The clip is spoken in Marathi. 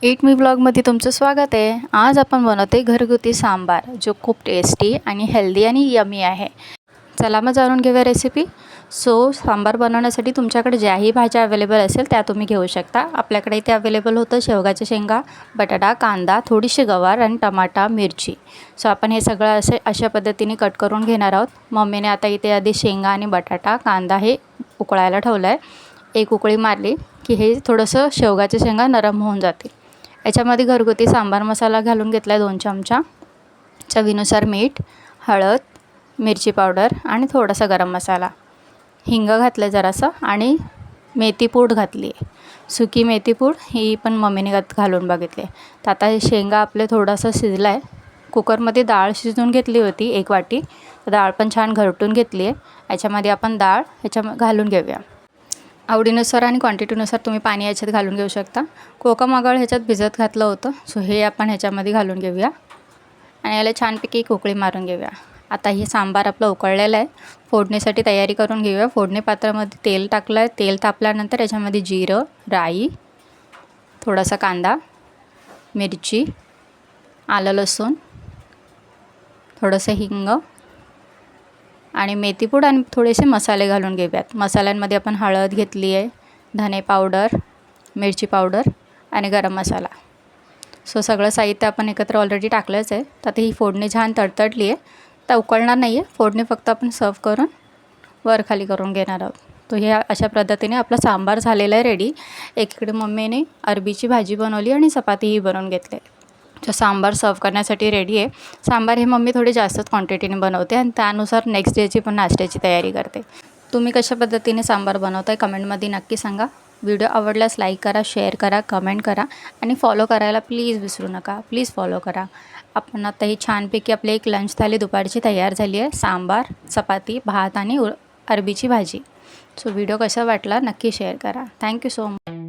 ईट मी ब्लॉगमध्ये तुमचं स्वागत आहे। आज आपण बनवते घरगुती सांबार जो खूप टेस्टी आणि हेल्दी आणि यमी आहे। चला मग जाणून घेऊया रेसिपी। सांबार बनवण्यासाठी तुमच्याकडे ज्याही भाज्या अवेलेबल असेल त्या तुम्ही घेऊ शकता। आपल्याकडे इथे अवेलेबल होतं शेवगाच्या शेंगा, बटाटा, कांदा, थोडीशी गवार आणि टमाटा, मिरची। आपण हे सगळं अशा पद्धतीने कट करून घेणार आहोत। मम्मीने आता इथे आधी शेंगा आणि बटाटा, कांदा हे उकळायला ठेवलं आहे। एक उकळी मारली की हे थोडंसं शेवगाच्या शेंगा नरम होऊन जातील। याच्यामध्ये घरगुती सांबार मसाला घालून घेतला आहे 2 चमचा, चवीनुसार मीठ, हळद, मिरची पावडर आणि थोडासा गरम मसाला, हिंग घातलं जरासं आणि मेथी पूड घातली आहे। सुकी मेथी पूड ही पण मम्मीने घालून बघितली। तर आता हे शेंगा आपले थोडासा शिजला आहे। कुकरमध्ये डाळ शिजवून घेतली होती 1 वाटी, तर डाळ पण छान घरटून घेतली आहे। याच्यामध्ये आपण डाळ घालून घेऊया। आवडीनुसार आणि क्वांटिटीनुसार तुम्ही पाणी याच्यात घालून घेऊ शकता। कोकम आगळ ह्याच्यात भिजत घातलं होतं, हे आपण ह्याच्यामध्ये घालून घेऊया आणि याला छानपैकी एक उकळी मारून घेऊया। आता हे सांबार आपलं उकळलेलं आहे। फोडणीसाठी तयारी करून घेऊया। फोडणी पात्रामध्ये तेल टाकलं आहे। तेल तापल्यानंतर याच्यामध्ये जिरं, राई, थोडासा कांदा, मिरची, आलं लसूण, थोडंसं हिंग आणि मेथीपूड आणि थोडेसे मसाले घालून घेऊयात। मसाल्यांमध्ये आपण हळद घेतली आहे, धने पावडर, मिरची पावडर आणि गरम मसाला। सगळं साहित्य आपण एकत्र ऑलरेडी टाकलंच आहे। तर ही फोडणी छान तडतडली आहे, तर उकळणार नाही आहे फोडणी, फक्त आपण सर्व करून वर खाली करून घेणार आहोत। तो हे अशा पद्धतीने आपला सांबार झालेला आहे रेडी। एकीकडे मम्मीने अरबीची भाजी बनवली आणि चपातीही बनवून घेतली। सांबार सर्व करण्यासाठी रेडी आहे। सांबार हे मम्मी थोडी जास्तच क्वांटिटीने बनवते आणि त्यानुसार नेक्स्ट डेची पण नाश्त्याची तयारी करते। तुम्ही कशा पद्धतीने सांबार बनवताय कमेंटमध्ये नक्की सांगा। व्हिडिओ आवडल्यास लाईक करा, शेअर करा, कमेंट करा आणि फॉलो करायला प्लीज विसरू नका। प्लीज फॉलो करा। आपण आता ही छानपैकी आपली एक लंच थाली दुपारची तयार झाली आहे। सांबार, चपाती, भात आणि अरबीची भाजी। व्हिडिओ कसा वाटला नक्की शेअर करा। Thank you so much.